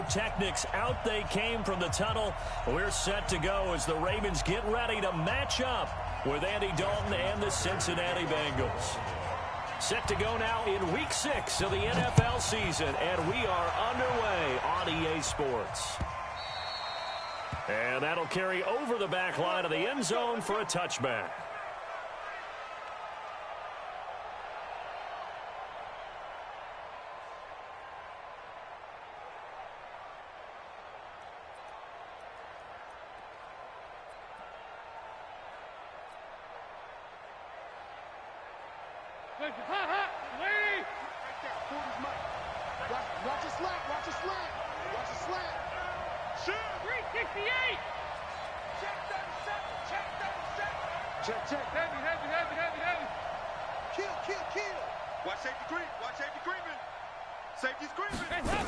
pyrotechnics. Out they came from the tunnel. We're set to go as the Ravens get ready to match up with Andy Dalton and the Cincinnati Bengals. Set to go now in Week 6 of the NFL season, and we are underway on EA Sports. And that'll carry over the back line of the end zone for a touchback. Watch a slant, watch a slant, watch a slant. Shoot! 368! Check that set, check that set. Check. Heavy. Kill. Watch safety green, watch safety Greenman. Safety's Greenman.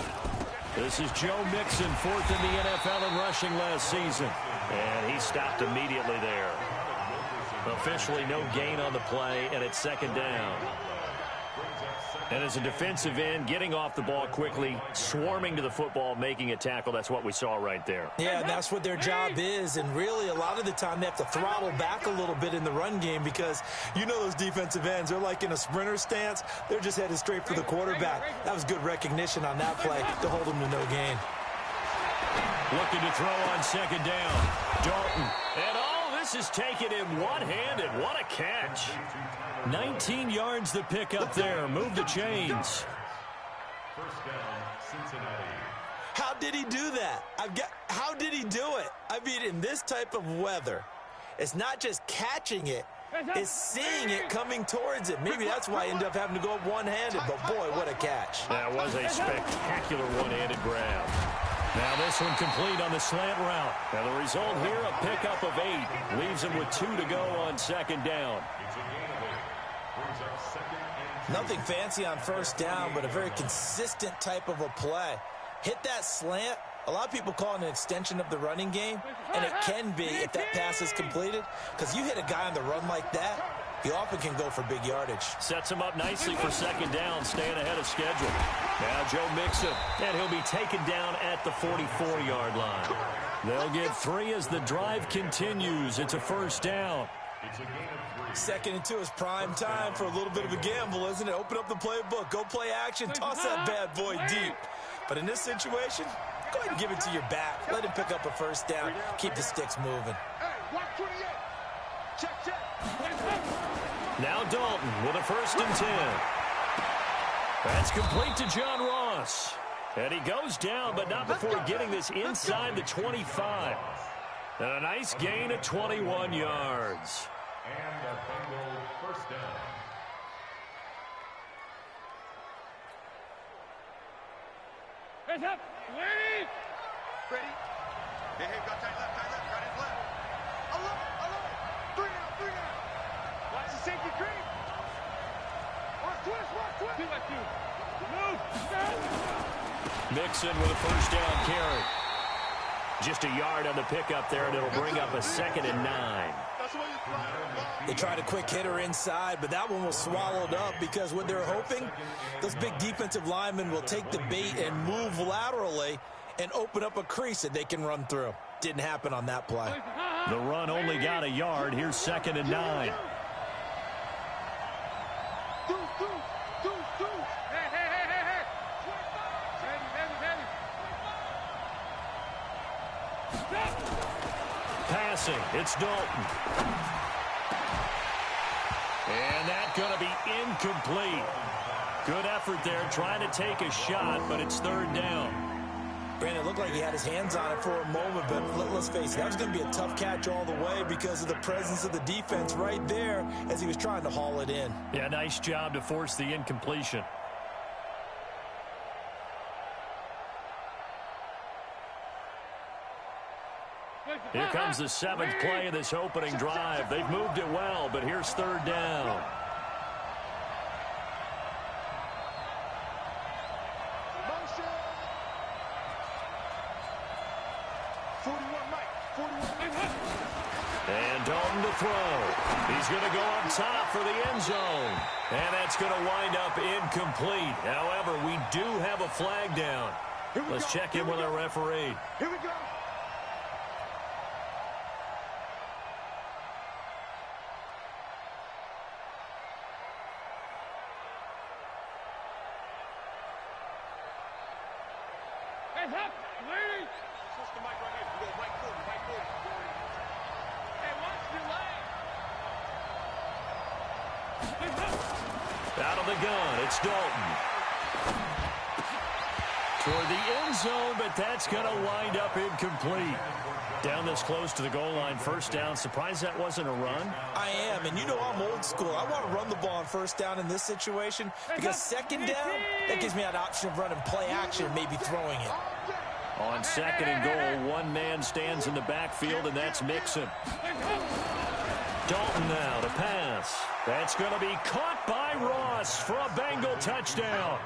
This is Joe Mixon, fourth in the NFL in rushing last season. And he stopped immediately there. Officially no gain on the play, and it's second down. And as a defensive end, getting off the ball quickly, swarming to the football, making a tackle, that's what we saw right there. Yeah, and that's what their job is. And really, a lot of the time, they have to throttle back a little bit in the run game because you know those defensive ends, they're like in a sprinter stance. They're just headed straight for the quarterback. That was good recognition on that play to hold them to no gain. Looking to throw on second down. Dalton. And this is taken in one-handed. What a catch. 19 yards to pick up there. Move the chains. First down, Cincinnati. How did he do that? How did he do it? I mean, in this type of weather, it's not just catching it, it's seeing it coming towards it. Maybe that's why he ended up having to go up one-handed, but boy, what a catch. That was a spectacular one-handed grab. Now this one complete on the slant route. Now the result here, a pickup of 8. Leaves him with 2 to go on second down. Nothing fancy on first down, but a very consistent type of a play. Hit that slant. A lot of people call it an extension of the running game, and it can be if that pass is completed, because you hit a guy on the run like that, he often can go for big yardage. Sets him up nicely for second down, staying ahead of schedule. Now Joe Mixon, and he'll be taken down at the 44-yard line. They'll get 3 as the drive continues. It's a first down. Second and 2 is prime time for a little bit of a gamble, isn't it? Open up the playbook, go play action, toss that bad boy deep. But in this situation, go ahead and give it to your back. Let him pick up a first down. Keep the sticks moving. Check. Now Dalton with a 1st and 10. That's complete to John Ross. And he goes down, but not before getting this inside the 25. And a nice gain of 21 yards. And a Bengal first down. Hands up. Ready. Hey, got tight left, right his left. Alone. 3 down. Watch the safety green. Watch twist. Move. Mixon with a first down carry. Just a yard on the pickup there, and it'll bring up a 2nd and 9. They tried a quick hitter inside, but that one was swallowed up because what they're hoping, those big defensive linemen will take the bait and move laterally and open up a crease that they can run through. Didn't happen on that play. The run only got a yard. Here's 2nd and 9. Passing, it's Dalton. And that's going to be incomplete. Good effort there, trying to take a shot, but it's 3rd down. Brandon, it looked like he had his hands on it for a moment, but let's face it, that was going to be a tough catch all the way because of the presence of the defense right there as he was trying to haul it in. Yeah, nice job to force the incompletion. Here comes the 7th play of this opening drive. They've moved it well, but here's 3rd down. And Dalton to throw. He's going to go up top for the end zone. And that's going to wind up incomplete. However, we do have a flag down. Let's check in with our referee. Here we go. Hands up, ladies. Switch the mic right here. You go mic forward, mic forward. Hey, watch your leg. Out of the gun, it's Dalton. Toward the end zone, but that's going to wind up incomplete. Down this close to the goal line, first down. Surprised that wasn't a run? I am, and you know I'm old school. I want to run the ball on first down in this situation because second down, that gives me that option of running play action and maybe throwing it. On second and goal, one man stands in the backfield, and that's Mixon. Dalton now to pass. That's going to be caught by Ross for a Bengal touchdown.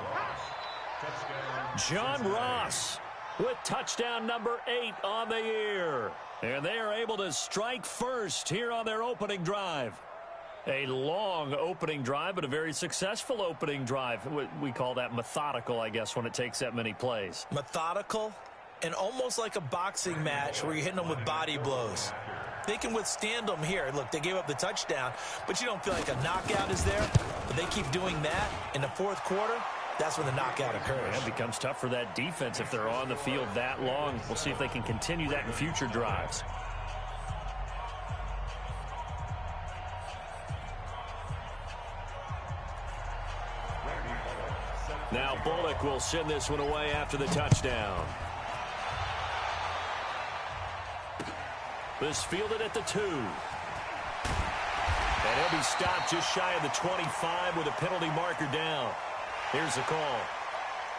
John Ross with touchdown number 8 on the year. And they are able to strike first here on their opening drive. A long opening drive, but a very successful opening drive. We call that methodical, I guess, when it takes that many plays. Methodical and almost like a boxing match where you're hitting them with body blows. They can withstand them here. Look, they gave up the touchdown, but you don't feel like a knockout is there. But they keep doing that in the fourth quarter. That's when the knockout occurs. It becomes tough for that defense if they're on the field that long. We'll see if they can continue that in future drives. Now Bullock will send this one away after the touchdown. This fielded at the 2. And he'll be stopped just shy of the 25 with a penalty marker down. Here's the call.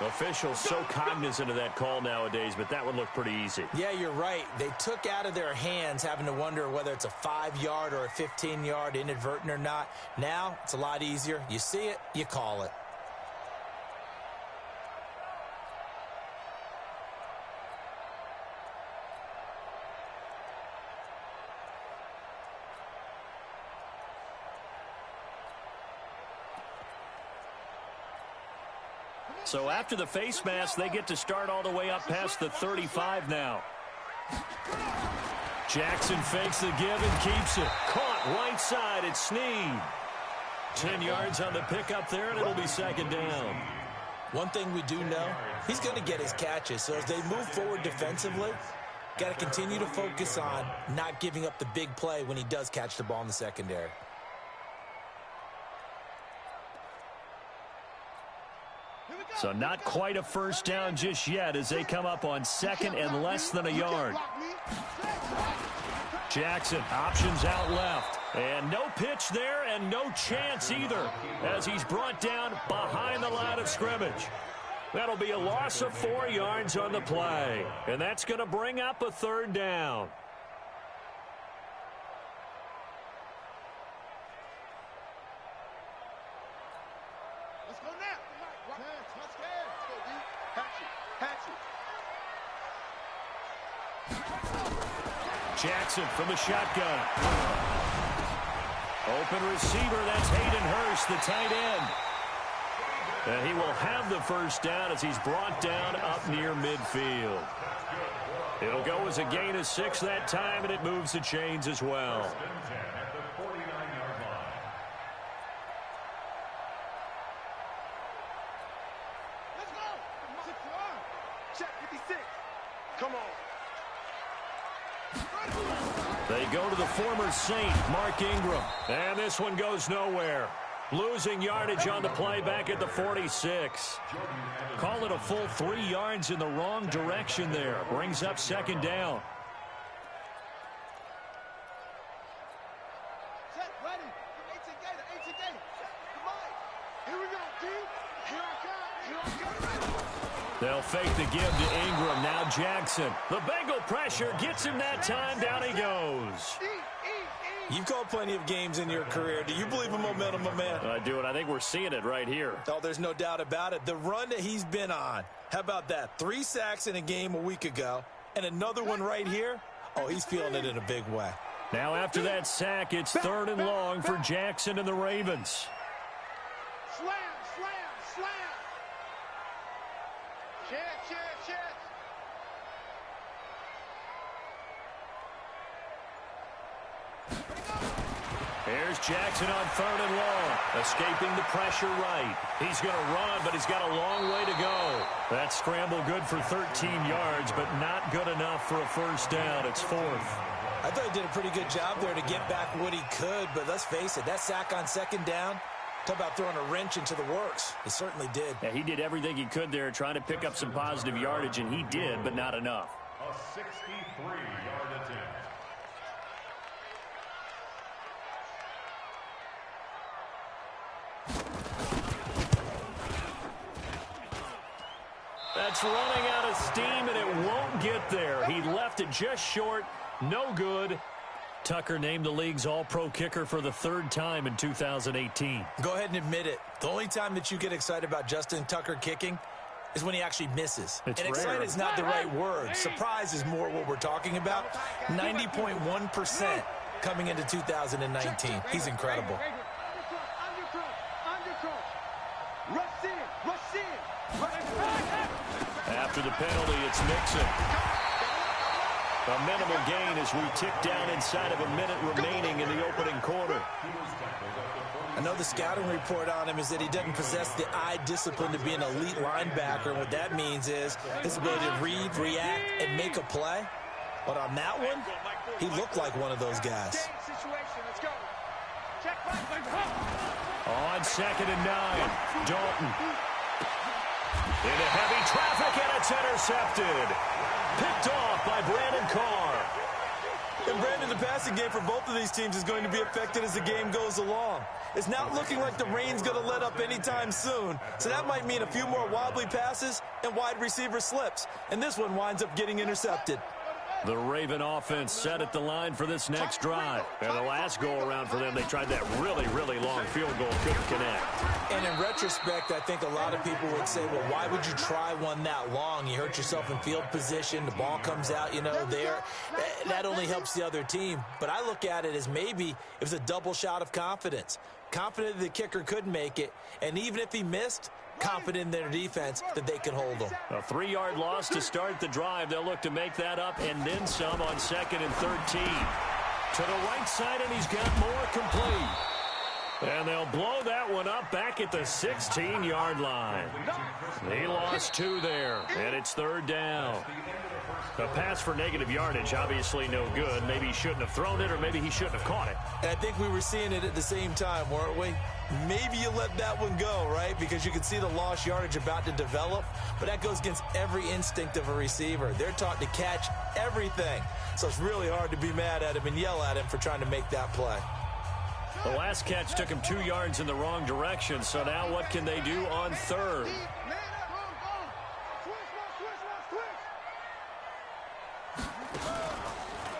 Officials so cognizant of that call nowadays, but that would look pretty easy. Yeah, you're right. They took out of their hands having to wonder whether it's a 5-yard or a 15-yard inadvertent or not. Now, it's a lot easier. You see it, you call it. So after the face mask, they get to start all the way up past the 35 now. Jackson fakes the give and keeps it. Caught right side. It's Snead. 10 yards on the pickup there, and it'll be second down. One thing we do know, he's going to get his catches. So as they move forward defensively, got to continue to focus on not giving up the big play when he does catch the ball in the secondary. So not quite a first down just yet as they come up on second and less than a yard. Jackson options out left. And no pitch there and no chance either as he's brought down behind the line of scrimmage. That'll be a loss of 4 yards on the play. And that's going to bring up a third down. Jackson from the shotgun. Open receiver, that's Hayden Hurst, the tight end. And he will have the first down as he's brought down up near midfield. It'll go as a gain of 6 that time, and it moves the chains as well. Let's go. Check 56. Come on. They go to the former Saint, Mark Ingram. And this one goes nowhere. Losing yardage on the play back at the 46. Call it a full 3 yards in the wrong direction there. Brings up second down. Set, ready. 18 Gator, 18 Gator. Come on. Here we go, D. Here I come. They'll fake the give to Ingram. Now Jackson. The Bengal pressure gets him that time. Down he goes. You've called plenty of games in your career. Do you believe in momentum, my man? I do, and I think we're seeing it right here. Oh, there's no doubt about it. The run that he's been on. How about that? 3 sacks in a game a week ago, and another one right here. Oh, he's feeling it in a big way. Now after that sack, it's third and long for Jackson and the Ravens. Slam, slam, slam. Here's Jackson on 3rd and long, escaping the pressure right. He's going to run, but he's got a long way to go. That scramble good for 13 yards, but not good enough for a first down. It's 4th. I thought he did a pretty good job there to get back what he could, but let's face it, that sack on 2nd down, talk about throwing a wrench into the works. He certainly did. Yeah, he did everything he could there, trying to pick up some positive yardage, and he did, but not enough. A 63-yard attempt. That's running out of steam, and it won't get there. He left it just short. No good. Tucker named the league's all-pro kicker for the 3rd time in 2018. Go ahead and admit it. The only time that you get excited about Justin Tucker kicking is when he actually misses. It's and rare. excited is not the right word. Surprise is more what we're talking about. 90.1% coming into 2019. He's incredible. After the penalty, it's Mixon. A minimal gain as we tick down inside of a minute remaining in the opening quarter. I know the scouting report on him is that he doesn't possess the eye discipline to be an elite linebacker. And what that means is his ability to read, react, and make a play. But on that one, he looked like one of those guys. On 2nd and 9, Dalton. Into heavy traffic, and it's intercepted. Picked off by Brandon Carr. And Brandon, the passing game for both of these teams is going to be affected as the game goes along. It's not looking like the rain's going to let up anytime soon. So that might mean a few more wobbly passes and wide receiver slips. And this one winds up getting intercepted. The Raven offense set at the line for this next drive. And the last go-around for them, they tried that really, really long field goal. Couldn't connect. And in retrospect, I think a lot of people would say, well, why would you try one that long? You hurt yourself in field position. The ball comes out, there. That only helps the other team. But I look at it as maybe it was a double shot of confidence. Confident the kicker could make it. And even if he missed, confident in their defense that they could hold them. A 3-yard loss to start the drive. They'll look to make that up and then some on 2nd and 13. To the right side, and he's got more complete. And they'll blow that one up back at the 16-yard line. He lost 2 there, and it's 3rd down. A pass for negative yardage, obviously no good. Maybe he shouldn't have thrown it, or maybe he shouldn't have caught it. And I think we were seeing it at the same time, weren't we? Maybe you let that one go, right? Because you can see the lost yardage about to develop. But that goes against every instinct of a receiver. They're taught to catch everything. So it's really hard to be mad at him and yell at him for trying to make that play. The last catch took him 2 yards in the wrong direction. So now what can they do on 3rd?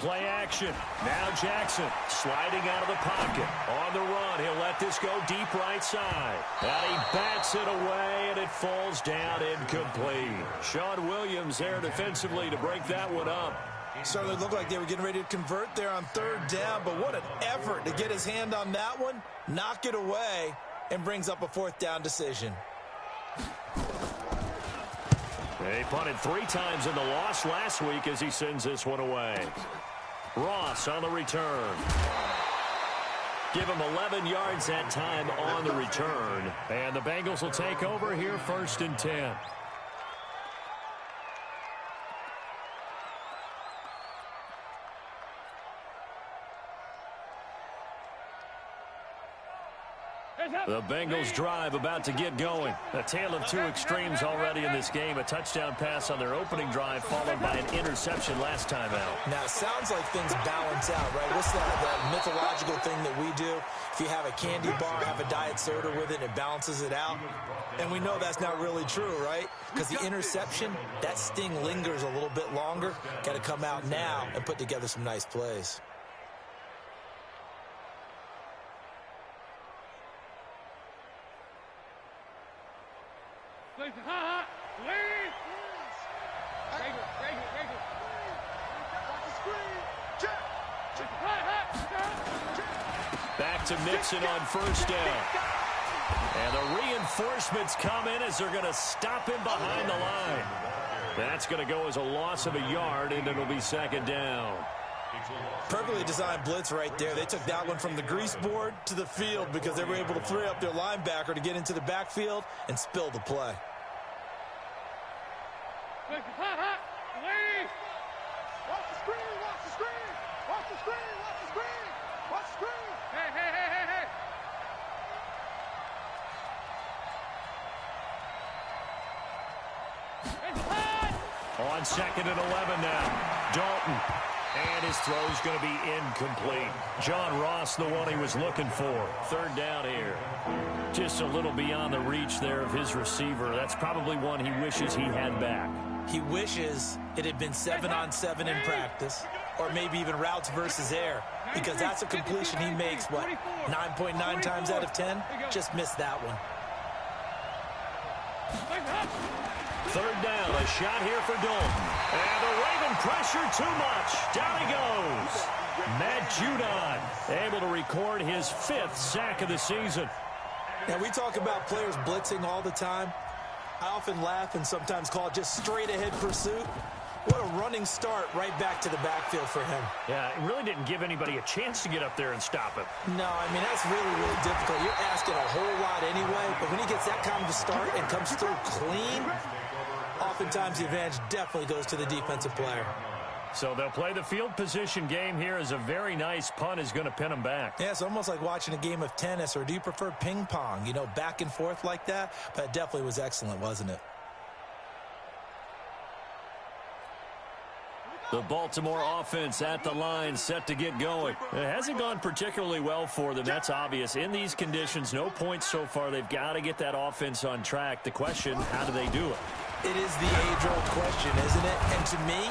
Play action. Now Jackson sliding out of the pocket. On the run, he'll let this go deep right side. And he bats it away, and it falls down incomplete. Sean Williams there defensively to break that one up. Certainly looked like they were getting ready to convert there on 3rd down, but what an effort to get his hand on that one, knock it away, and brings up a 4th down decision. He punted 3 times in the loss last week as he sends this one away. Ross on the return. Give him 11 yards that time on the return. And the Bengals will take over here 1st and 10. The Bengals drive about to get going. A tale of 2 extremes already in this game. A touchdown pass on their opening drive followed by an interception last time out. Now, it sounds like things balance out, right? What's that mythological thing that we do? If you have a candy bar, have a diet soda with it, it balances it out. And we know that's not really true, right? Because the interception, that sting lingers a little bit longer. Got to come out now and put together some nice plays. Back to Mixon on 1st down. And the reinforcements come in as they're going to stop him behind the line. That's going to go as a loss of a yard, and it'll be second down. Perfectly designed blitz right there. They took that one from the grease board to the field because they were able to free up their linebacker to get into the backfield and spill the play. Watch the screen, watch the screen, watch the screen, watch the screen, watch the screen. Hey, hey, hey, hey, hey. On second and 11 now. Dalton. And his throw's going to be incomplete. John Ross, the one he was looking for. Third down here. Just a little beyond the reach there of his receiver. That's probably one he wishes he had back. He wishes it had been 7-on-7 in practice, or maybe even routes versus air, because that's a completion he makes, what, 9.9 times out of 10? Just missed that one. Third down, a shot here for Dalton. And the Raven pressure too much. Down he goes. Matt Judon able to record his 5th sack of the season. Now, we talk about players blitzing all the time. I often laugh and sometimes call it just straight-ahead pursuit. What a running start right back to the backfield for him. Yeah, it really didn't give anybody a chance to get up there and stop him. No, I mean, that's really, really difficult. You're asking a whole lot anyway, but when he gets that kind of a start and comes through clean, oftentimes the advantage definitely goes to the defensive player. So they'll play the field position game here as a very nice punt is going to pin them back. Yeah, it's almost like watching a game of tennis, or do you prefer ping pong? You know, back and forth like that? But it definitely was excellent, wasn't it? The Baltimore offense at the line, set to get going. It hasn't gone particularly well for them. That's obvious. In these conditions, no points so far. They've got to get that offense on track. The question, how do they do it? It is the age-old question, isn't it? And to me,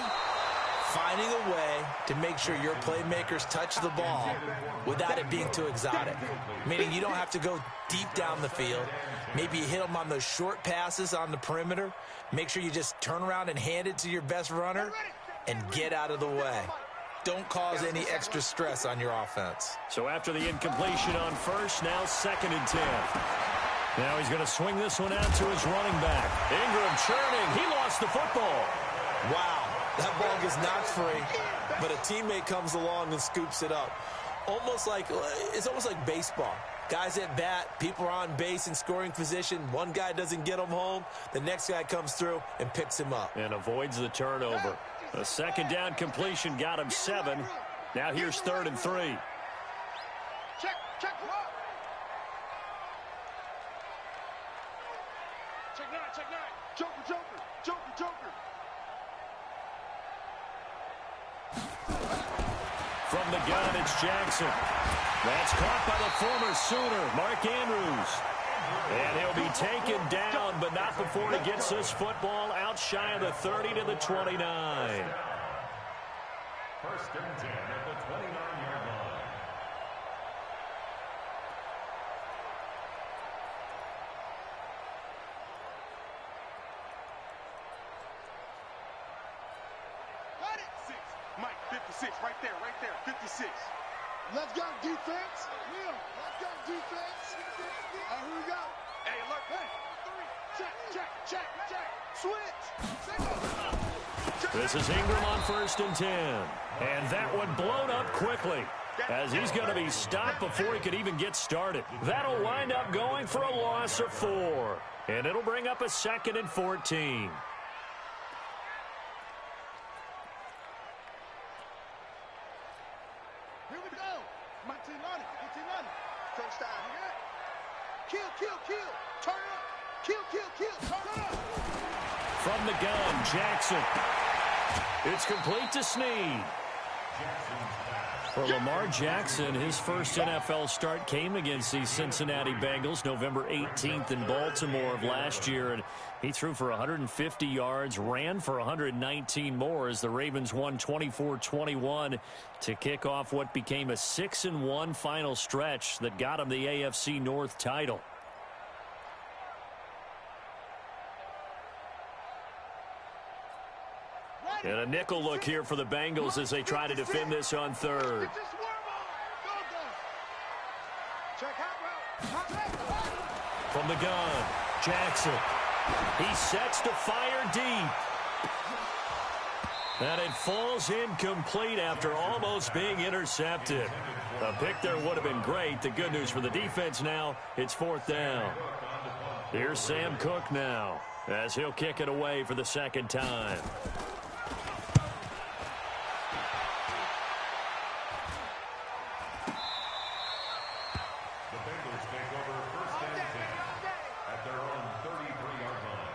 finding a way to make sure your playmakers touch the ball without it being too exotic. Meaning you don't have to go deep down the field. Maybe you hit them on those short passes on the perimeter. Make sure you just turn around and hand it to your best runner and get out of the way. Don't cause any extra stress on your offense. So after the incompletion on first, now 2nd and 10. Now he's going to swing this one out to his running back. Ingram churning. He lost the football. Wow, that ball gets knocked free, but a teammate comes along and scoops it up. It's almost like baseball. Guys at bat, people are on base in scoring position. One guy doesn't get him home. The next guy comes through and picks him up. And avoids the turnover. A 2nd down completion got him 7. Now here's 3rd and 3. Check, check, come on. Check 9, check 9. Joker, Joker, Joker, Joker. From the gun, it's Jackson. That's caught by the former Sooner, Mark Andrews. And he'll be taken down, but not before he gets this football out shy of the 30 to the 29. 1st and 10 at the 29-yard line. Got it. 6. Mike, 56, right there, 56. Let's go, defense. Will, let's go, defense. All right, here we go. Hey, alert. Hey, 3. Check, check, check, check. Switch. This is Ingram on 1st and 10. And that one blown up quickly as he's going to be stopped before he could even get started. That'll wind up going for a loss of 4. And it'll bring up a 2nd and 14. Here we go. My team on it. Your team on it. Touchdown. Kill, kill, kill. Turn up. Kill, kill, kill. Turn up. From the gun, Jackson. It's complete to Snead. For Lamar Jackson, his first NFL start came against the Cincinnati Bengals November 18th in Baltimore of last year, and he threw for 150 yards, ran for 119 more as the Ravens won 24-21 to kick off what became a 6-1 final stretch that got him the AFC North title. And a nickel look here for the Bengals as they try to defend this on 3rd. From From the gun, Jackson. He sets to fire deep. And it falls incomplete after almost being intercepted. A pick there would have been great. The good news for the defense now, it's 4th down. Here's Sam Cook now, as he'll kick it away for the second time. The Bengals take over 1st and 10 at their own 33-yard line.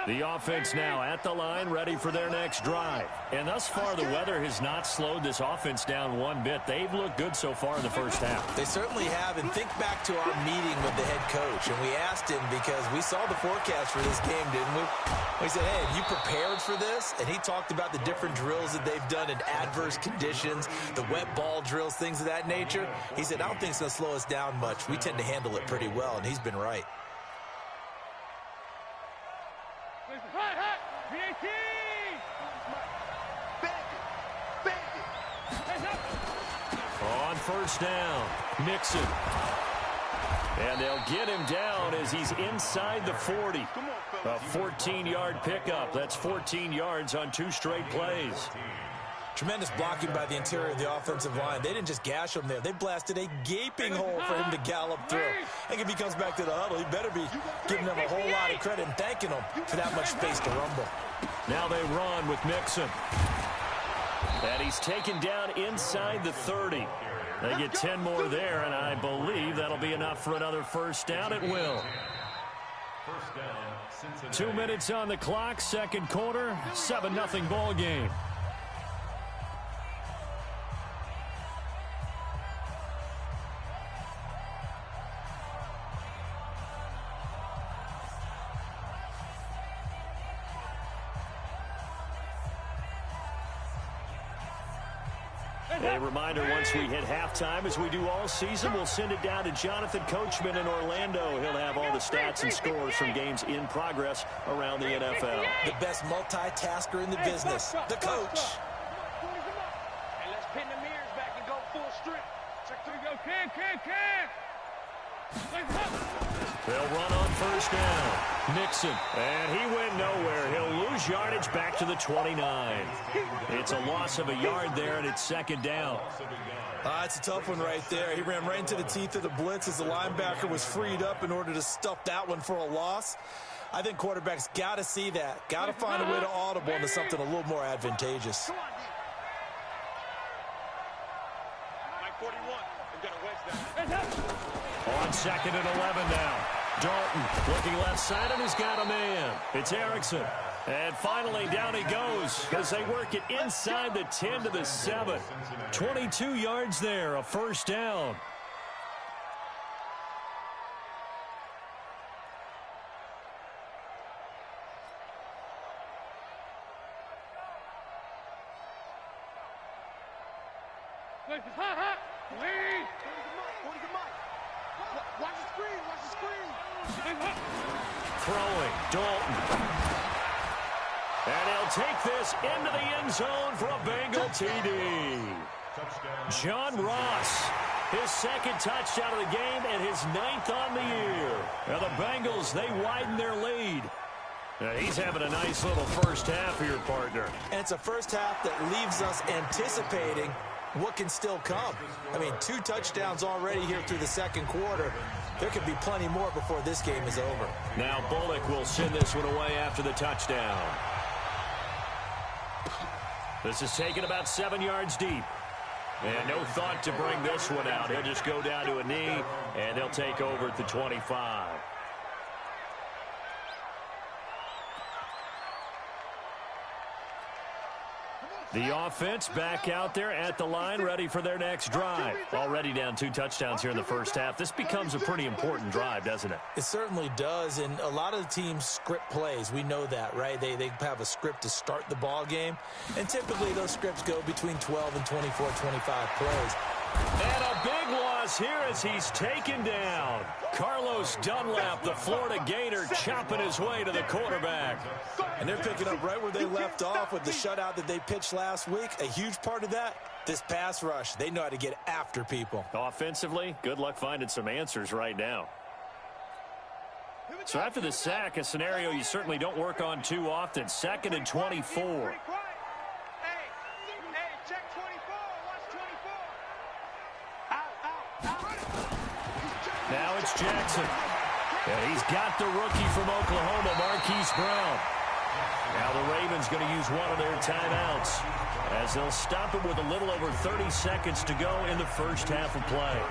The offense now at the line, ready for their next drive. And thus far, the weather has not slowed this offense down one bit. They've looked good so far in the first half. They certainly have. And think back to our meeting with the head coach. And we asked him because we saw the forecast for this game, didn't we? We said, hey, have you prepared for this? And he talked about the different drills that they've done in adverse conditions, the wet ball drills, things of that nature. He said, I don't think it's going to slow us down much. We tend to handle it pretty well, and he's been right. On first down, Mixon. And they'll get him down as he's inside the 40. A 14-yard pickup. That's 14 yards on 2 straight plays. Tremendous blocking by the interior of the offensive line. They didn't just gash him there. They blasted a gaping hole for him to gallop through. I think if he comes back to the huddle, he better be giving them a whole lot of credit and thanking them for that much space to rumble. Now they run with Mixon. And he's taken down inside the 30. They get 10 more there, and I believe that'll be enough for another first down. It will. 2 minutes on the clock, second quarter, 7-0 ball game. A reminder, once we hit halftime, as we do all season, we'll send it down to Jonathan Coachman in Orlando. He'll have all the stats and scores from games in progress around the NFL. The best multitasker in the business, the coach. And let's pin the mirrors back and go full strip. Check 3, go, can. They'll run on first down. Nixon, and he went nowhere. He'll lose yardage back to the 29. It's a loss of a yard there, and it's second down. It's a tough one right there. He ran right into the teeth of the blitz as the linebacker was freed up in order to stuff that one for a loss. I think quarterbacks got to see that. Got to find a way to audible into something a little more advantageous. On second and 11 now. Dalton looking left side, and he's got a man. It's Erickson. And finally, down he goes as they work it inside the 10 to the 7. 22 yards there, a first down. Throwing, Dalton. And he'll take this into the end zone for a Bengal TD. John Ross, his second touchdown of the game and his 9th on the year. Now the Bengals, they widen their lead. Now he's having a nice little first half here, partner. And it's a first half that leaves us anticipating what can still come. I mean, 2 touchdowns already here through the second quarter. There could be plenty more before this game is over. Now Bullock will send this one away after the touchdown. This is taken about 7 yards deep. And no thought to bring this one out. He'll just go down to a knee, and they'll take over at the 25. The offense back out there at the line, ready for their next drive. Already down 2 touchdowns here in the first half. This becomes a pretty important drive, doesn't it? It certainly does, and a lot of the teams script plays. We know that, right? They have a script to start the ball game, and typically those scripts go between 12 and 24, 25 plays. And a big loss loss here as he's taken down. Carlos Dunlap, the Florida Gator, chopping his way to the quarterback. And they're picking up right where they left off with the shutout that they pitched last week. A huge part of that, this pass rush. They know how to get after people. Offensively, good luck finding some answers right now. So after the sack, a scenario you certainly don't work on too often. 2nd and 24. Now it's Jackson. And he's got the rookie from Oklahoma, Marquise Brown. Now the Ravens going to use one of their timeouts as they'll stop it with a little over 30 seconds to go in the first half of play.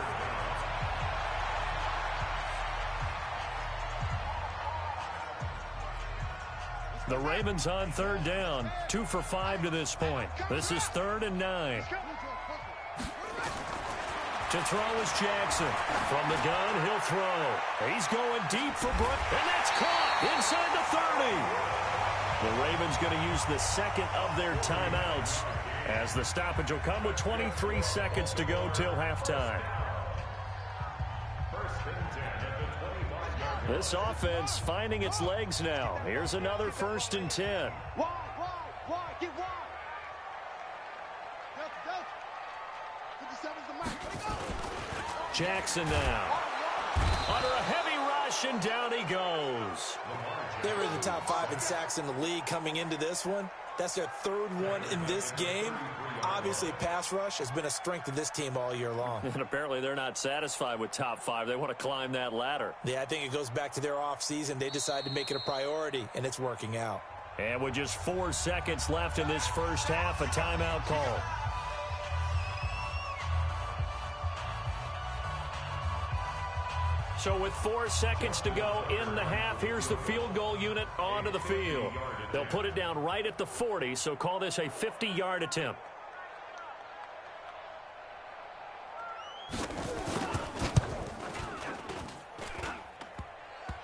The Ravens on 3rd down, 2 for 5 to this point. This is 3rd and 9. To throw is Jackson. From the gun, he'll throw. He's going deep for Brown, and that's caught inside the 30. The Ravens going to use the second of their timeouts as the stoppage will come with 23 seconds to go till halftime. This offense finding its legs now. Here's another 1st and 10. Jackson now. Under a heavy rush, and down he goes. They were in the top 5 in sacks in the league coming into this one. That's their 3rd one in this game. Obviously, pass rush has been a strength of this team all year long. And apparently they're not satisfied with top 5. They want to climb that ladder. Yeah, I think it goes back to their offseason. They decided to make it a priority, and it's working out. And with just 4 seconds left in this first half, a timeout call. So with 4 seconds to go in the half, here's the field goal unit onto the field. They'll put it down right at the 40, so call this a 50-yard attempt.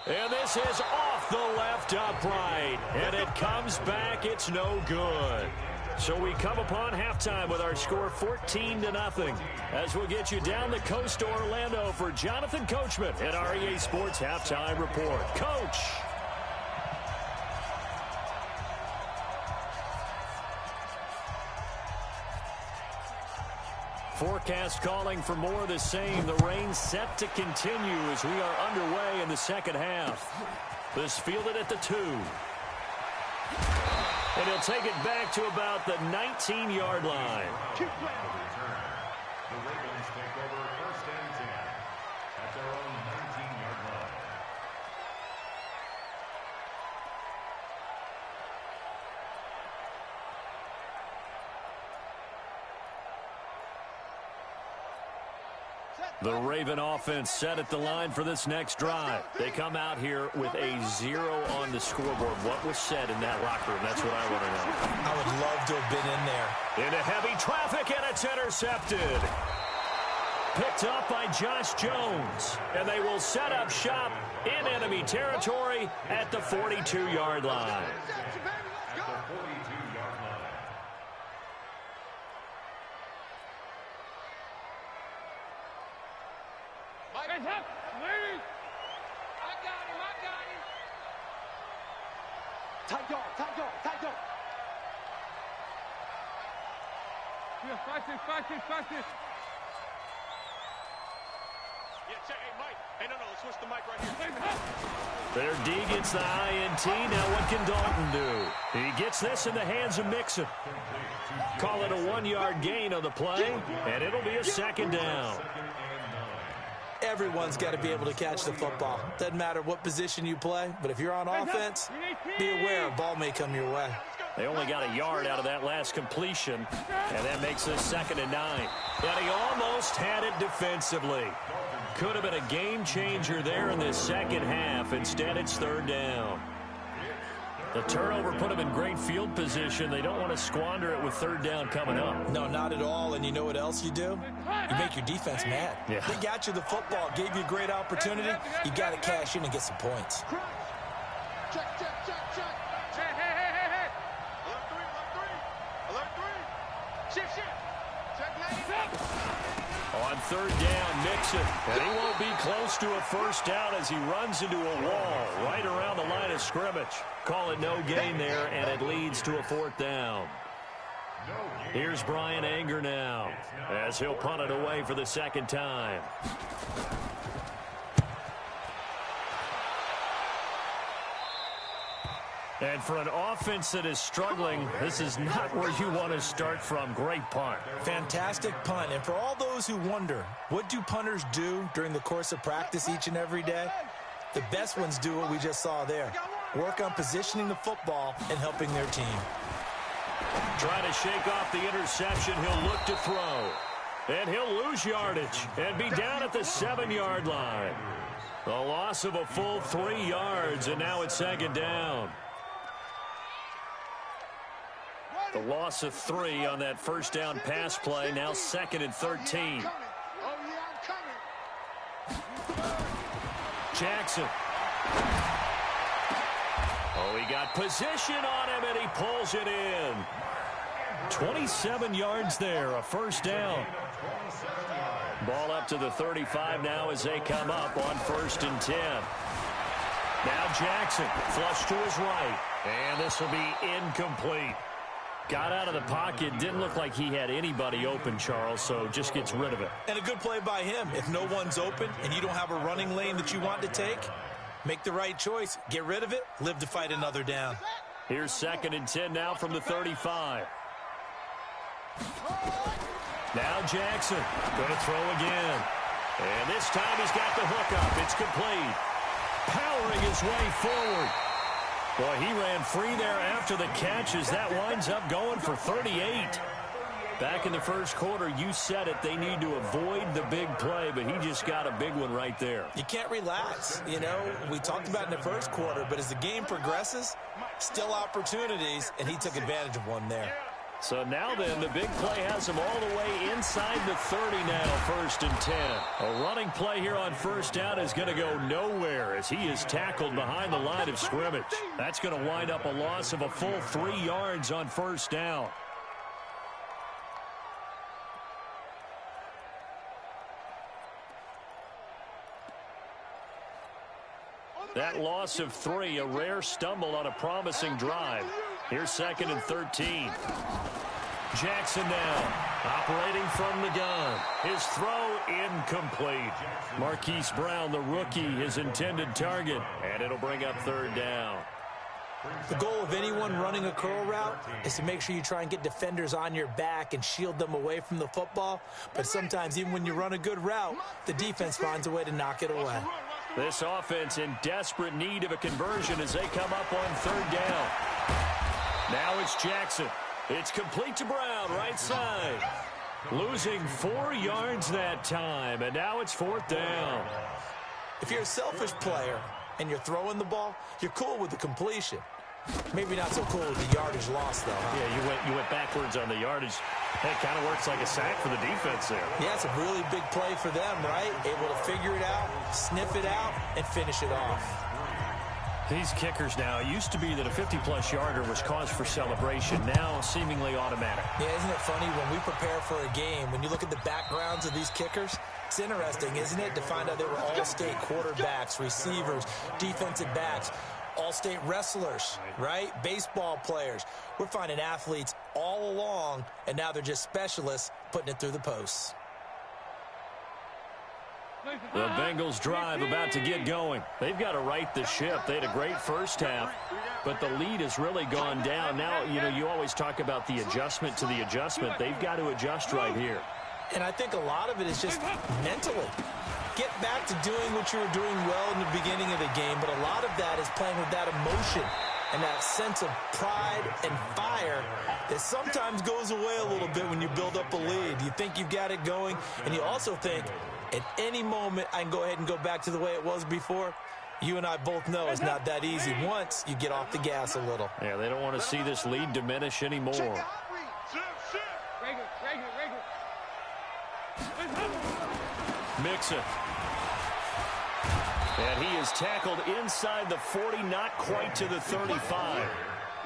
And this is off the left upright. And it comes back. It's no good. So we come upon halftime with our score 14-0. As we'll get you down the coast to Orlando for Jonathan Coachman at our EA Sports Halftime Report. Coach. Forecast calling for more of the same. The rain set to continue as we are underway in the second half. This fielded at the 2. And he'll take it back to about the 19-yard line. The Ravens take over 1st and 10 at their own 19-yard line. The Raven offense set at the line for this next drive. They come out here with a 0 on the scoreboard. What was said in that locker room? That's what I want to know. I would love to have been in there. Into heavy traffic, and it's intercepted. Picked up by Josh Jones. And they will set up shop in enemy territory at the 42-yard line. Tight dog. Yeah, 5-6. Yeah, check. Hey, Mike. Hey, no, let's switch the mic right here. Their D gets the INT. Now what can Dalton do? He gets this in the hands of Mixon. Call it a 1-yard gain on the play, and it'll be a 2nd down. Everyone's got to be able to catch the football. Doesn't matter what position you play, but if you're on offense, be aware a ball may come your way. They only got a yard out of that last completion, and that makes this 2nd and 9. And he almost had it defensively. Could have been a game changer there in this second half. Instead, it's 3rd down. The turnover put them in great field position. They don't want to squander it with 3rd down coming up. No, not at all. And you know what else you do? You make your defense mad. Yeah. They got you the football, gave you a great opportunity. You got to cash in and get some points. Check. Hey. Alert 3. Shift. On third down, Mixon. And he won't be close to a first down as he runs into a wall right around the line of scrimmage. Call it no gain there, and it leads to a fourth down. Here's Brian Anger now as he'll punt it away for the second time. And for an offense that is struggling, this is not where you want to start from. Great punt. Fantastic punt. And for all those who wonder, what do punters do during the course of practice each and every day? The best ones do what we just saw there. Work on positioning the football and helping their team. Trying to shake off the interception. He'll look to throw. And he'll lose yardage and be down at the 7-yard line. A loss of a full 3 yards, and now it's second down. The loss of 3 on that first down pass play. Now 2nd and 13. Jackson. Oh, he got position on him, and he pulls it in. 27 yards there, a first down. Ball up to the 35 now as they come up on 1st and 10. Now Jackson, flush to his right, and this will be incomplete. Got out of the pocket, didn't look like he had anybody open, Charles, so just gets rid of it. And a good play by him. If no one's open and you don't have a running lane that you want to take, make the right choice. Get rid of it, live to fight another down. Here's 2nd and 10 now from the 35. Now Jackson, going to throw again. And this time he's got the hook up. It's complete. Powering his way forward. Boy, he ran free there after the catch as that winds up going for 38. Back in the first quarter, you said it, they need to avoid the big play, but he just got a big one right there. You can't relax. You know, we talked about it in the first quarter, but as the game progresses, still opportunities, and he took advantage of one there. So now then, the big play has him all the way inside the 30 now, 1st and 10. A running play here on first down is going to go nowhere as he is tackled behind the line of scrimmage. That's going to wind up a loss of a full 3 yards on first down. That loss of 3, a rare stumble on a promising drive. Here's 2nd and 13. Jackson now, operating from the gun. His throw incomplete. Marquise Brown, the rookie, his intended target, and it'll bring up 3rd down. The goal of anyone running a curl route is to make sure you try and get defenders on your back and shield them away from the football. But sometimes, even when you run a good route, the defense finds a way to knock it away. This offense in desperate need of a conversion as they come up on 3rd down. Now it's Jackson. It's complete to Brown, right side. Losing 4 yards that time, and now it's 4th down. If you're a selfish player and you're throwing the ball, you're cool with the completion. Maybe not so cool with the yardage loss, though. Huh? Yeah, you went backwards on the yardage. That kind of works like a sack for the defense there. Yeah, it's a really big play for them, right? Able to figure it out, sniff it out, and finish it off. These kickers now, it used to be that a 50-plus yarder was cause for celebration. Now seemingly automatic. Yeah, isn't it funny when we prepare for a game, when you look at the backgrounds of these kickers, it's interesting, isn't it, to find out they were all-state quarterbacks, receivers, defensive backs, all-state wrestlers, right? Baseball players. We're finding athletes all along, and now they're just specialists putting it through the posts. The Bengals drive about to get going. They've got to right the ship. They had a great first half, but the lead has really gone down. Now, you know, you always talk about the adjustment to the adjustment. They've got to adjust right here. And I think a lot of it is just mentally. Get back to doing what you were doing well in the beginning of the game, but a lot of that is playing with that emotion and that sense of pride and fire that sometimes goes away a little bit when you build up a lead. You think you've got it going, and you also think at any moment I can go ahead and go back to the way it was before. You and I both know it's not that easy once you get off the gas a little. Yeah, they don't want to see this lead diminish anymore. Mixon. And he is tackled inside the 40, not quite to the 35.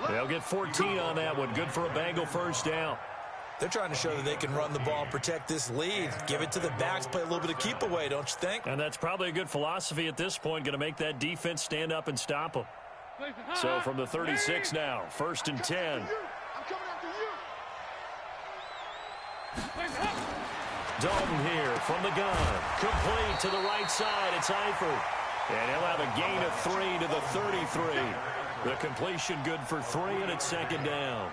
They'll get 14 on that one. Good for a Bengal first down. They're trying to show that they can run the ball and protect this lead. Give it to the backs, play a little bit of keep away, don't you think? And that's probably a good philosophy at this point, going to make that defense stand up and stop them. So from the 36 now, 1st and 10. I'm coming after you. Dalton here from the gun. Complete to the right side. It's Eifert. And he'll have a gain of 3 to the 33. The completion good for 3, and it's 2nd down.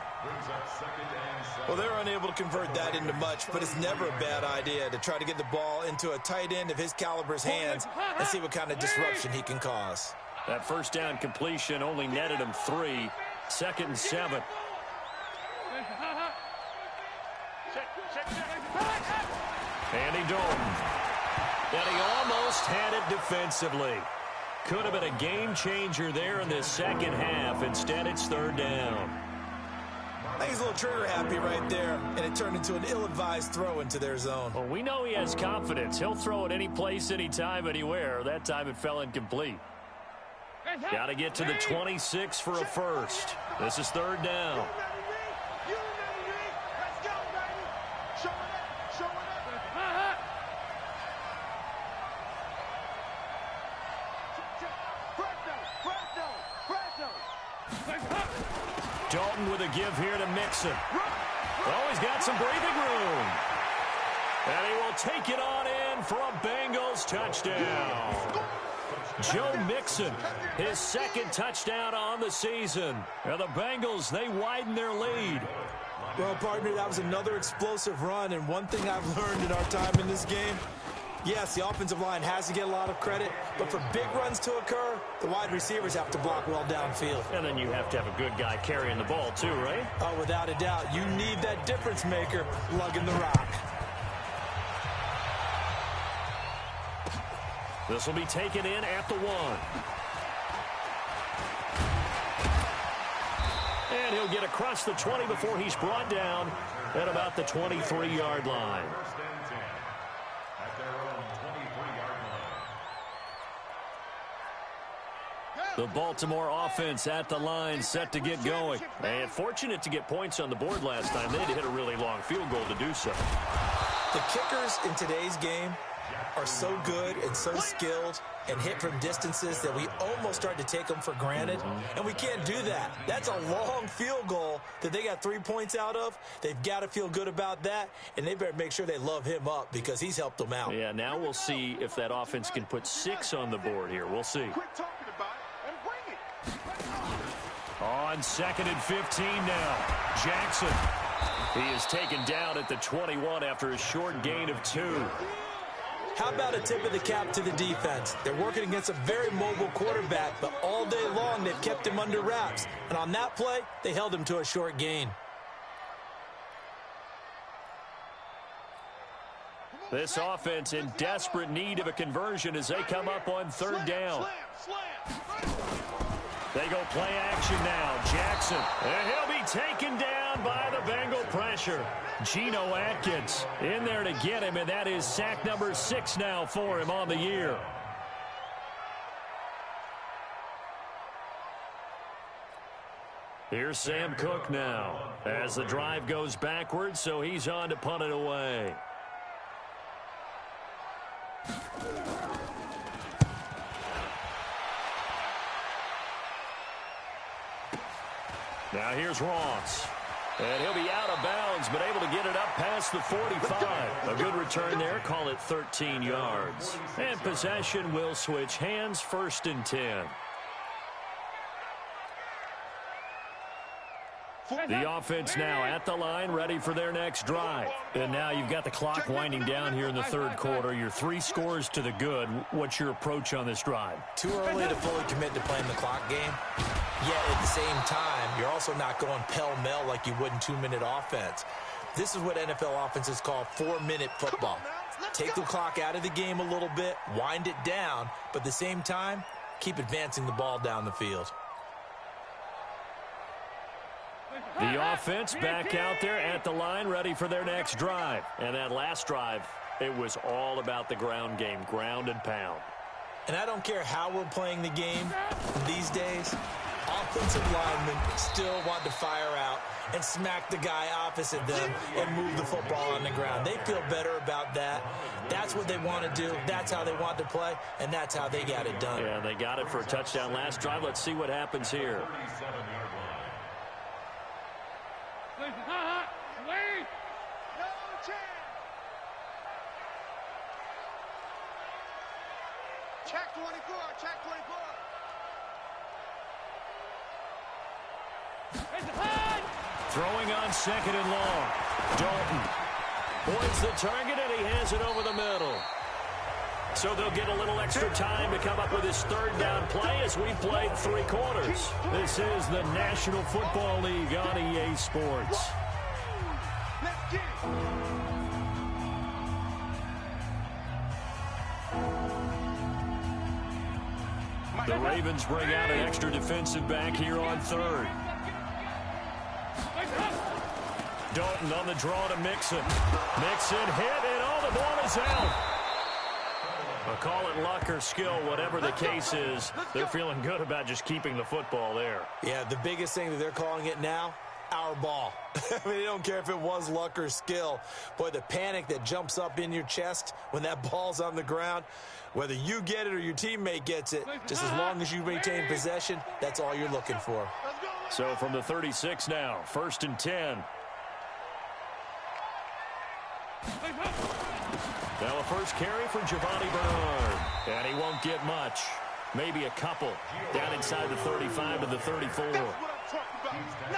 Well, they're unable to convert that into much, but it's never a bad idea to try to get the ball into a tight end of his caliber's hands and see what kind of disruption he can cause. That 1st down completion only netted him 3. 2nd and 7. Andy Dalton. And he almost had it defensively. Could have been a game changer there in this 2nd half. Instead, it's 3rd down. I think he's a little trigger happy right there, and it turned into an ill-advised throw into their zone. Well, we know he has confidence. He'll throw it any place, anytime, anywhere. That time it fell incomplete. Got to get to the 26 for a first. This is 3rd down. Dalton with a give here to Mixon. Oh, he's got some breathing room. And he will take it on in for a Bengals touchdown. Joe Mixon, his 2nd touchdown on the season. And the Bengals, they widen their lead. Well, partner, that was another explosive run, and one thing I've learned in our time in this game, yes, the offensive line has to get a lot of credit, but for big runs to occur, the wide receivers have to block well downfield. And then you have to have a good guy carrying the ball too, right? Oh, without a doubt. You need that difference maker lugging the rock. This will be taken in at the 1. And he'll get across the 20 before he's brought down at about the 23-yard line. The Baltimore offense at the line, set to get going. And fortunate to get points on the board last time. They had to hit a really long field goal to do so. The kickers in today's game are so good and so skilled and hit from distances that we almost start to take them for granted. And we can't do that. That's a long field goal that they got 3 points out of. They've got to feel good about that, and they better make sure they love him up because he's helped them out. Yeah, now we'll see if that offense can put 6 on the board here. We'll see. Quit talking about it and bring it. On 2nd and 15 now, Jackson. He is taken down at the 21 after a short gain of 2. How about a tip of the cap to the defense? They're working against a very mobile quarterback, but all day long they've kept him under wraps. And on that play, they held him to a short gain. This offense in desperate need of a conversion as they come up on 3rd down. They go play action now. Jackson. And he'll be taken down by the Bengal pressure. Geno Atkins in there to get him, and that is sack number 6 now for him on the year. Here's Sam Cook now as the drive goes backwards, so he's on to punt it away. Now here's Ross. And he'll be out of bounds, but able to get it up past the 45. A good return there. Call it 13 yards. And possession will switch hands. 1st and 10. The offense now at the line, ready for their next drive. And now you've got the clock winding down here in the 3rd quarter. You're 3 scores to the good. What's your approach on this drive? Too early to fully commit to playing the clock game. Yet at the same time, you're also not going pell-mell like you would in 2-minute offense. This is what NFL offenses call 4-minute football. Take the clock out of the game a little bit, wind it down, but at the same time, keep advancing the ball down the field. The offense back out there at the line, ready for their next drive. And that last drive, it was all about the ground game, ground and pound. And I don't care how we're playing the game these days, offensive linemen still want to fire out and smack the guy opposite them and move the football on the ground. They feel better about that. That's what they want to do. That's how they want to play, and that's how they got it done. Yeah, they got it for a touchdown last drive. Let's see what happens here. Check 24, check 24. Throwing on second and long. Dalton points the target, and he has it over the middle. So they'll get a little extra time to come up with his third down play as we've played 3 quarters. This is the National Football League on EA Sports. Let's get it. The Ravens bring out an extra defensive back here on third. Dalton on the draw to Mixon. Mixon hit, and the ball is out. I'll call it luck or skill, whatever the case is. They're feeling good about just keeping the football there. Yeah, the biggest thing that they're calling it now, our ball. I mean, they don't care if it was luck or skill. Boy, the panic that jumps up in your chest when that ball's on the ground, whether you get it or your teammate gets it, just as long as you maintain possession, that's all you're looking for. So from the 36 now, 1st and 10. Now a first carry for Giovanni Bernard, and he won't get much. Maybe a couple down inside the 35 to the 34.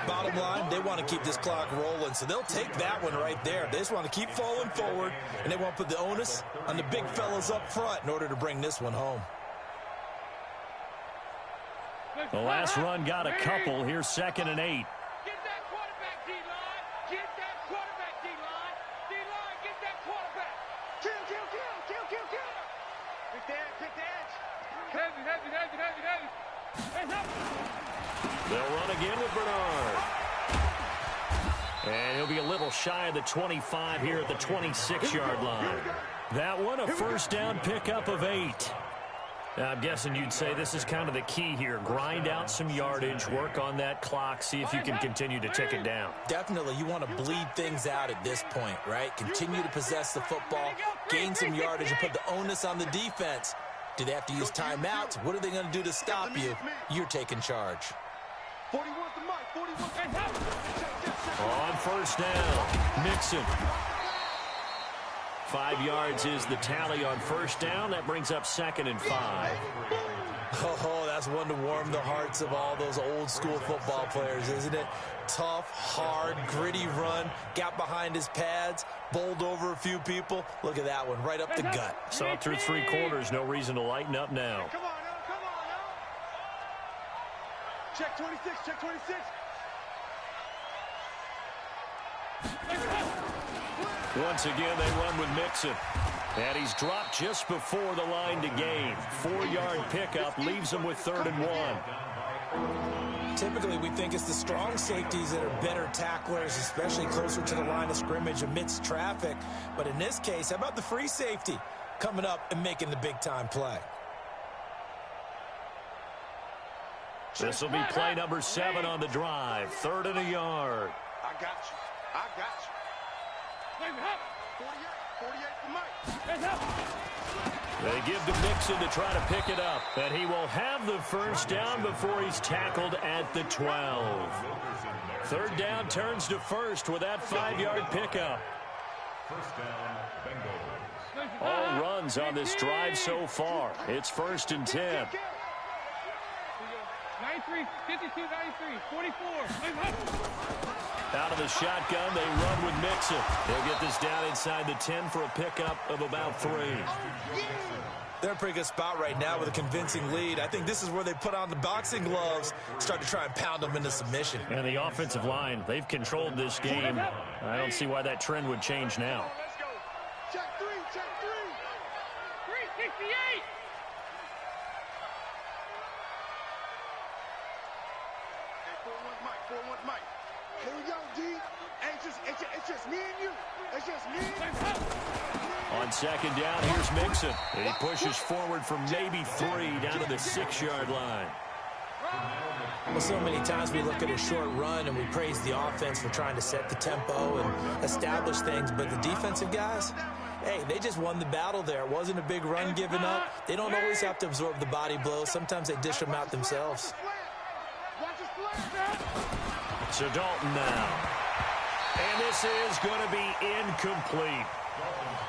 Bottom line, they want to keep this clock rolling, so they'll take that one right there. They just want to keep falling forward, and they want to put the onus on the big fellas up front in order to bring this one home. The last run got a couple. Here's 2nd and 8. Get that quarterback, D-line. Get that quarterback, D-line. D-line, get that quarterback. Kill. Pick the edge. Heavy. Hands up. They'll run again with Bernard. And he'll be a little shy of the 25 here at the 26-yard line. That one, a first down pickup of 8. Now, I'm guessing you'd say this is kind of the key here. Grind out some yardage, work on that clock, see if you can continue to tick it down. Definitely, you want to bleed things out at this point, right? Continue to possess the football, gain some yardage, and put the onus on the defense. Do they have to use timeouts? What are they going to do to stop you? You're taking charge. 41 to Mike. On first down, Mixon. 5 yards is the tally on first down. That brings up 2nd and 5. Oh, that's one to warm the hearts of all those old school football players, isn't it? Tough, hard, gritty run. Got behind his pads, bowled over a few people. Look at that one, right up the gut. So up through 3 quarters, no reason to lighten up now. Come on now. Check 26. Once again, they run with Mixon. And he's dropped just before the line to gain. 4-yard pickup leaves him with 3rd and 1. Typically, we think it's the strong safeties that are better tacklers, especially closer to the line of scrimmage amidst traffic. But in this case, how about the free safety coming up and making the big-time play? This will be play number 7 on the drive. 3rd and a yard. I got you. 48 for Mike. They give to Mixon to try to pick it up. And he will have the first down before he's tackled at the 12. 3rd down turns to 1st with that 5-yard pickup. First down, Bengals. All runs on this drive so far. It's 1st and 10. 93, 52, 93, 44. Out of the shotgun, they run with Mixon. They'll get this down inside the 10 for a pickup of about 3. They're in a pretty good spot right now with a convincing lead. I think this is where they put on the boxing gloves, start to try and pound them into submission. And the offensive line, they've controlled this game. I don't see why that trend would change now. Let's go. Check 3. 368. Hey, 4-1 Mike. Here we go, D. It's just me and you. It's just me and you. On 2nd down, here's Mixon. And he pushes forward for maybe 3 down to the 6-yard line. Well, so many times we look at a short run and we praise the offense for trying to set the tempo and establish things, but the defensive guys, hey, they just won the battle there. It wasn't a big run given up. They don't always have to absorb the body blows. Sometimes they dish them out themselves. So Dalton now. And this is going to be incomplete.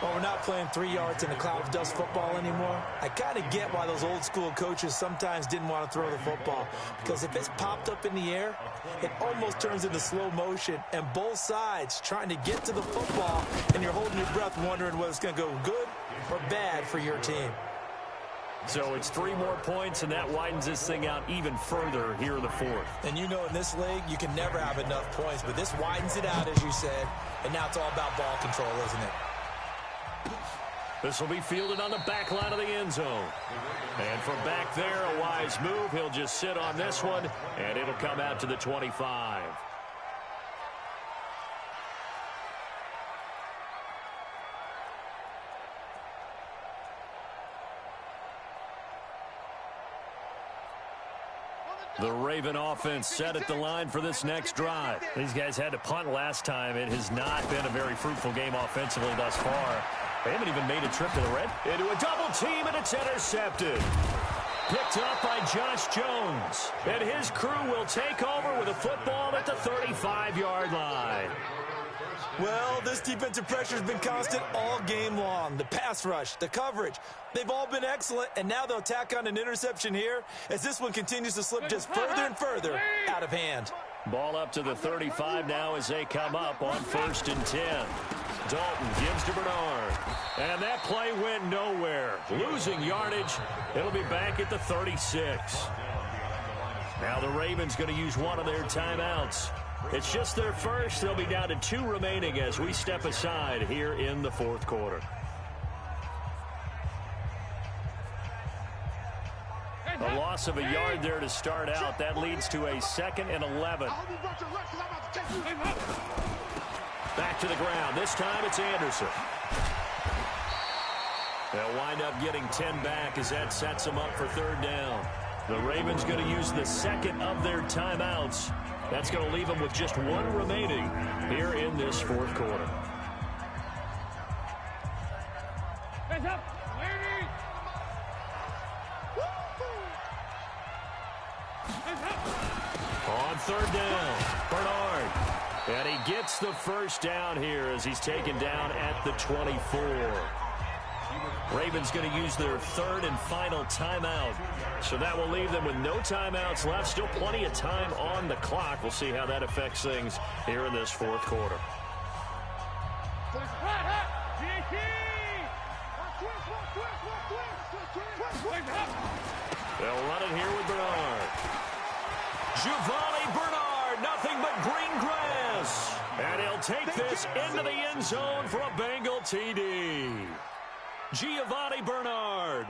Well, we're not playing 3 yards in a cloud of dust football anymore. I kind of get why those old school coaches sometimes didn't want to throw the football, because if it's popped up in the air, it almost turns into slow motion, and both sides trying to get to the football, and you're holding your breath wondering whether it's going to go good or bad for your team. So it's 3 more points, and that widens this thing out even further here in the fourth. And you know in this league, you can never have enough points, but this widens it out, as you said, and now it's all about ball control, isn't it? This will be fielded on the back line of the end zone. And from back there, a wise move. He'll just sit on this one, and it'll come out to the 25. The Raven offense set at the line for this next drive. These guys had to punt last time. It has not been a very fruitful game offensively thus far. They haven't even made a trip to the red. Into a double team, and it's intercepted. Picked up by Josh Jones. And his crew will take over with a football at the 35-yard line. Well, this defensive pressure has been constant all game long. The pass rush, the coverage, they've all been excellent, and now they'll tack on an interception here as this one continues to slip just further and further out of hand. Ball up to the 35 now as they come up on 1st and 10. Dalton gives to Bernard. And that play went nowhere. Losing yardage. It'll be back at the 36. Now the Ravens going to use one of their timeouts. It's just their first. They'll be down to 2 remaining as we step aside here in the fourth quarter. A loss of a yard there to start out. That leads to a 2nd and 11. Back to the ground. This time it's Anderson. They'll wind up getting 10 back as that sets them up for 3rd down. The Ravens going to use the 2nd of their timeouts. That's going to leave them with just 1 remaining here in this fourth quarter. Hands up, ladies! On 3rd down, Bernard. And he gets the 1st down here as he's taken down at the 24. Ravens going to use their 3rd and final timeout. So that will leave them with no timeouts left. Still plenty of time on the clock. We'll see how that affects things here in this fourth quarter. They'll run it here with Bernard. Giovanni Bernard, nothing but green grass. And he'll take this into the end zone for a Bengal TD. Giovanni Bernard,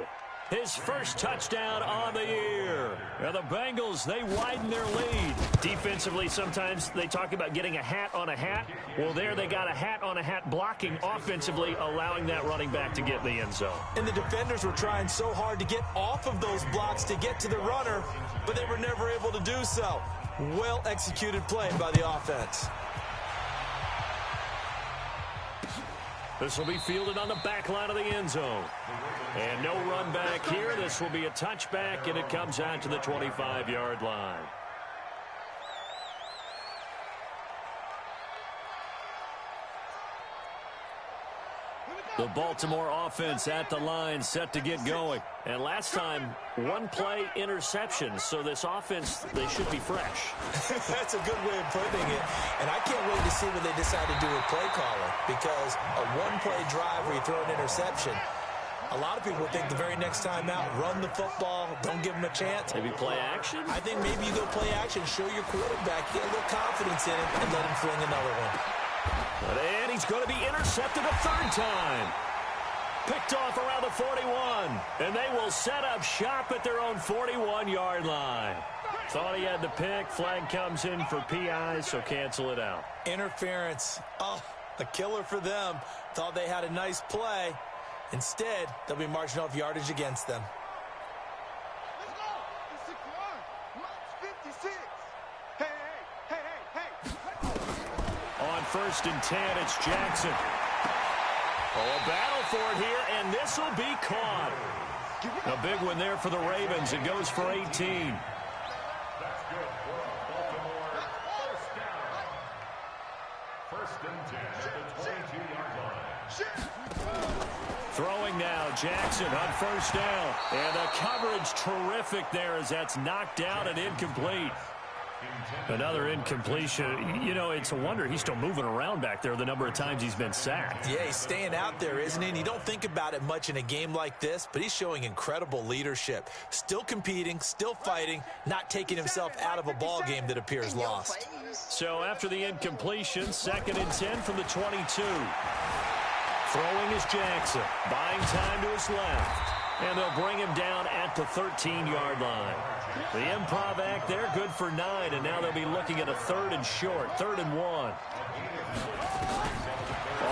his 1st touchdown on the year. And the Bengals, they widen their lead. Defensively, sometimes they talk about getting a hat on a hat. Well, there they got a hat on a hat blocking offensively, allowing that running back to get in the end zone. And the defenders were trying so hard to get off of those blocks to get to the runner, but they were never able to do so. Well-executed play by the offense. This will be fielded on the back line of the end zone. And no run back here. This will be a touchback, and it comes out to the 25-yard line. The Baltimore offense at the line, set to get going. And last time, 1-play interception. So this offense, they should be fresh. That's a good way of putting it. And I can't wait to see what they decide to do with play calling, because a 1-play drive where you throw an interception, a lot of people think the very next time out, run the football, don't give them a chance. Maybe play action? I think maybe you go play action, show your quarterback, get a little confidence in him, and let him fling another one. And he's going to be intercepted a 3rd time. Picked off around the 41. And they will set up shop at their own 41-yard line. Thought he had the pick. Flag comes in for PI, so cancel it out. Interference. Oh, a killer for them. Thought they had a nice play. Instead, they'll be marching off yardage against them. Let's go. It's a car. 56. Hey, hey, hey, hey, hey. On 1st and 10, it's Jackson. Oh, a battle for it here, and this will be caught. A big one there for the Ravens. It goes for 18. That's good for a Baltimore first down. 1st and 10 at the 22-yard line. Throwing now, Jackson on 1st down. And the coverage terrific there as that's knocked out and incomplete. Another incompletion. You know, it's a wonder he's still moving around back there the number of times he's been sacked. Yeah, he's staying out there, isn't he? And you don't think about it much in a game like this, but he's showing incredible leadership. Still competing, still fighting, not taking himself out of a ball game that appears lost. So after the incompletion, 2nd and 10 from the 22. Throwing is Jackson. Buying time to his left. And they'll bring him down at the 13-yard line. The improv act there, good for 9, and now they'll be looking at a 3rd and short, 3rd and 1. On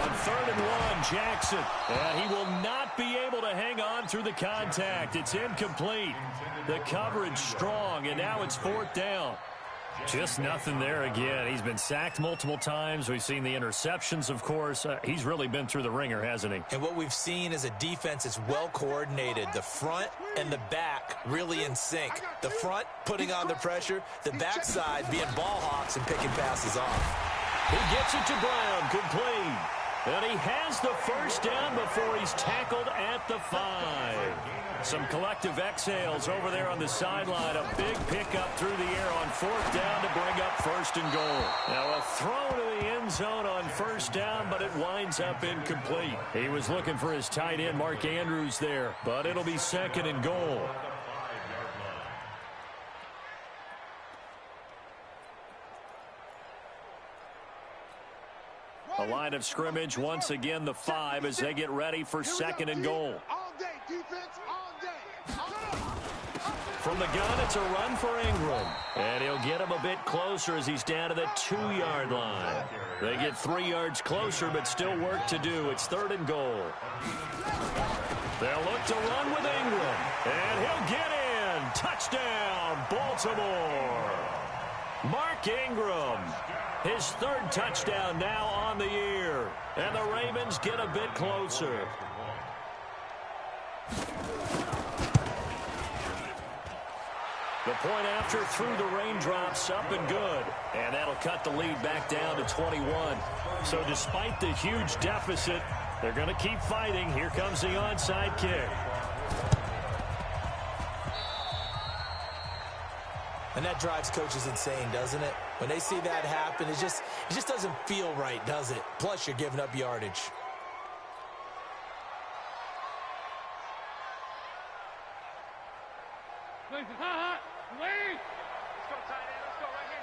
3rd and 1, Jackson. And he will not be able to hang on through the contact. It's incomplete. The coverage strong, and now it's 4th down. Just nothing there again. He's been sacked multiple times. We've seen the interceptions, of course. He's really been through the ringer, hasn't he? And what we've seen is a defense that's well coordinated. The front and the back really in sync. The front putting on the pressure, the backside being ball hawks and picking passes off. He gets it to Brown, complete. And he has the 1st down before he's tackled at the 5. Some collective exhales over there on the sideline. A big pickup through the air on 4th down to bring up 1st and goal. Now a throw to the end zone on 1st down, but it winds up incomplete. He was looking for his tight end, Mark Andrews, there, but it'll be 2nd and goal. A line of scrimmage, once again the 5 as they get ready for 2nd and goal. All day, defense, all day. From the gun, it's a run for Ingram. And he'll get him a bit closer as he's down to the 2-yard line. They get 3 yards closer, but still work to do. It's 3rd and goal. They'll look to run with Ingram. And he'll get in. Touchdown, Baltimore. Mark Ingram. His 3rd touchdown now on the year. And the Ravens get a bit closer. The point after through the raindrops, up and good. And that'll cut the lead back down to 21. So despite the huge deficit, they're going to keep fighting. Here comes the onside kick. And that drives coaches insane, doesn't it? When they see that happen, it just doesn't feel right, does it? Plus, you're giving up yardage. Let's go, tight end. Let's go right here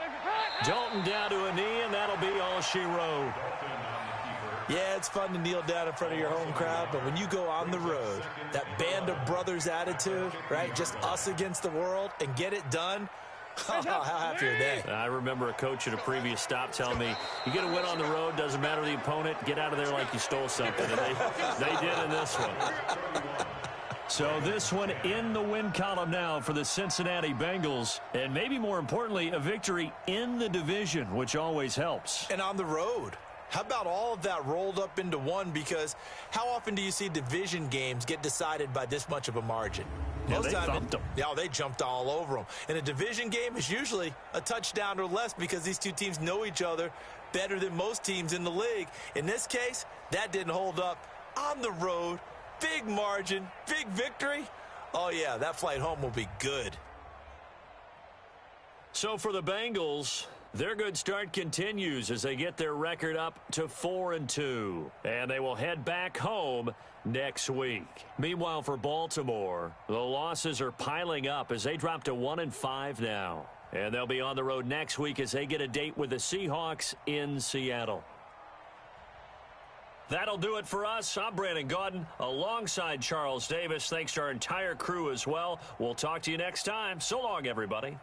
now. Dalton down to a knee, and that'll be all she wrote. Yeah, it's fun to kneel down in front of your home crowd, but when you go on the road, that band of brothers attitude, right, just us against the world, and get it done, how happy are they? I remember a coach at a previous stop telling me, you get a win on the road, doesn't matter the opponent, get out of there like you stole something. And they did in this one. So this one in the win column now for the Cincinnati Bengals. And maybe more importantly, a victory in the division, which always helps. And on the road. How about all of that rolled up into one? Because how often do you see division games get decided by this much of a margin? Yeah, they thumped them. Yeah, they jumped all over them. And a division game is usually a touchdown or less because these two teams know each other better than most teams in the league. In this case, that didn't hold up. On the road, big margin, big victory. Oh, yeah, that flight home will be good. So for the Bengals, their good start continues as they get their record up to 4-2. And they will head back home next week. Meanwhile, for Baltimore, the losses are piling up as they drop to 1-5 now. And they'll be on the road next week as they get a date with the Seahawks in Seattle. That'll do it for us. I'm Brandon Gaudin alongside Charles Davis. Thanks to our entire crew as well. We'll talk to you next time. So long, everybody.